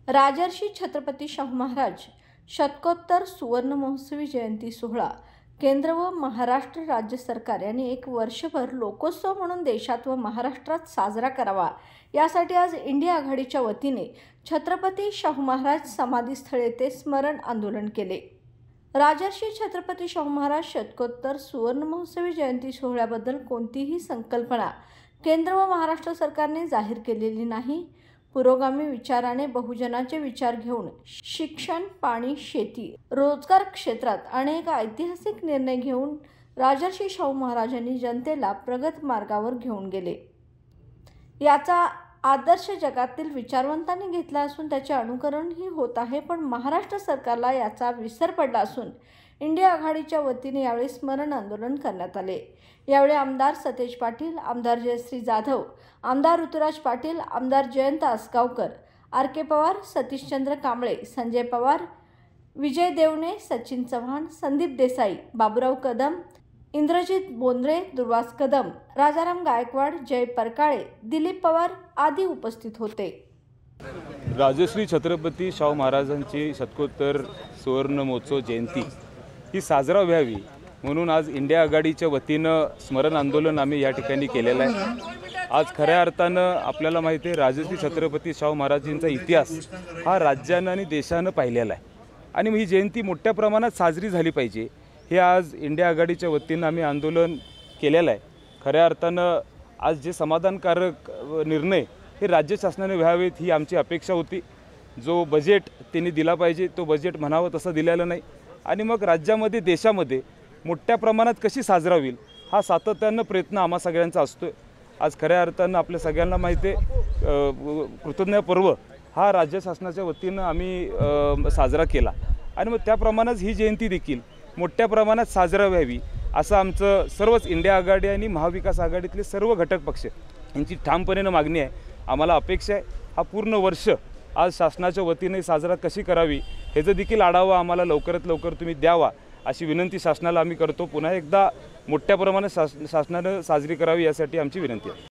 राजर्षी छत्रपती शाहू महाराज शतकोत्तर सुवर्ण महोत्सवी जयंती सोहळा केंद्र व महाराष्ट्र राज्य सरकार यांनी एक वर्षभर लोकोत्सव म्हणून देशात व महाराष्ट्रात साजरा करावा यासाठी आज इंडिया आघाडीच्या वतीने छत्रपती शाहू महाराज समाधीस्थळ येथे स्मरण आंदोलन केले। राजर्षी छत्रपती शाहू महाराज शतकोत्तर सुवर्ण महोत्सवी जयंती सोहळ्याबद्दल कोणतीही संकल्पना केंद्र व महाराष्ट्र सरकारने जाहीर केलेली नाही। पुरोगामी विचाराने बहुजनाचे विचार घेऊन शिक्षण, पाणी, शेती, रोजगार क्षेत्रात अनेक ऐतिहासिक निर्णय घेऊन राजर्षी शाहू महाराजांनी जनतेला प्रगत मार्गावर घेऊन गेले। याचा आदर्श जगातील विचारवंतांनी घेतला असून त्याचे अनुकरणही होत आहे। पण महाराष्ट्र सरकारला याचा विसर पडला असून इंडिया आघाडीच्या वतीने यावेळी स्मरण आंदोलन करण्यात आले। यावेळी आमदार सतेज पाटील, आमदार जयश्री जाधव, आमदार ऋतुराज पाटील, आमदार जयंत आसगावकर, आर.के. पवार, सतीशचंद्र कांबळे, संजय पवार, विजय देवणे, सचिन चव्हाण, संदीप देसाई, बाबूराव कदम, इंद्रजित बोंद्रे, दुर्वास कदम, राजाराम गायकवाड, जय परकाळे, दिलीप पवार आदी उपस्थित होते। राजश्री छत्रपती शाहू महाराजांची शतकोत्तर सुवर्ण महोत्सव जयंती ही साजरा व्हावी म्हणून आज इंडिया आघाडीच्या वतीनं स्मरण आंदोलन आम्ही या ठिकाणी केलेलं आहे। आज खऱ्या अर्थानं आपल्याला माहिती आहे राजश्री छत्रपती शाहू महाराजांचा इतिहास हा राज्यानं आणि देशानं पाहिलेला आहे आणि ही जयंती मोठ्या प्रमाणात साजरी झाली पाहिजे हे आज इंडिया आघाडीच्या वतीनं आम्ही आंदोलन केलेलं आहे। खऱ्या अर्थानं आज जे समाधानकारक निर्णय हे राज्य शासनाने व्हावेत ही आमची अपेक्षा होती। जो बजेट त्यांनी दिला पाहिजे तो बजेट म्हणावं तसं दिलेलं नाही आणि मग राज्यामध्ये देशामध्ये मोठ्या प्रमाणात कशी साजरा होईल हा सातत्यानं प्रयत्न आम्हा सगळ्यांचा असतो। आज खऱ्या अर्थानं आपल्या सगळ्यांना माहिती आहे कृतज्ञ पर्व हा राज्य शासनाच्या वतीनं आम्ही साजरा केला आणि मग त्याप्रमाणेच ही जयंती देखील मोठ्या प्रमाणात साजरा व्हावी असं आमचं सर्वच इंडिया आघाडी आणि महाविकास आघाडीतले सर्व घटक पक्ष यांची ठामपणे मागणी आहे। आम्हाला अपेक्षा आहे हा पूर्ण वर्ष आज शासनाच्या वतीने साजरा कशी करावी ह्याचा देखील आढावा आम्हाला लवकरात लवकर तुम्ही द्यावा अशी विनंती शासनाला आम्ही करतो। पुन्हा एकदा मोठ्या प्रमाणात शासनानं साजरी करावी यासाठी आमची विनंती आहे।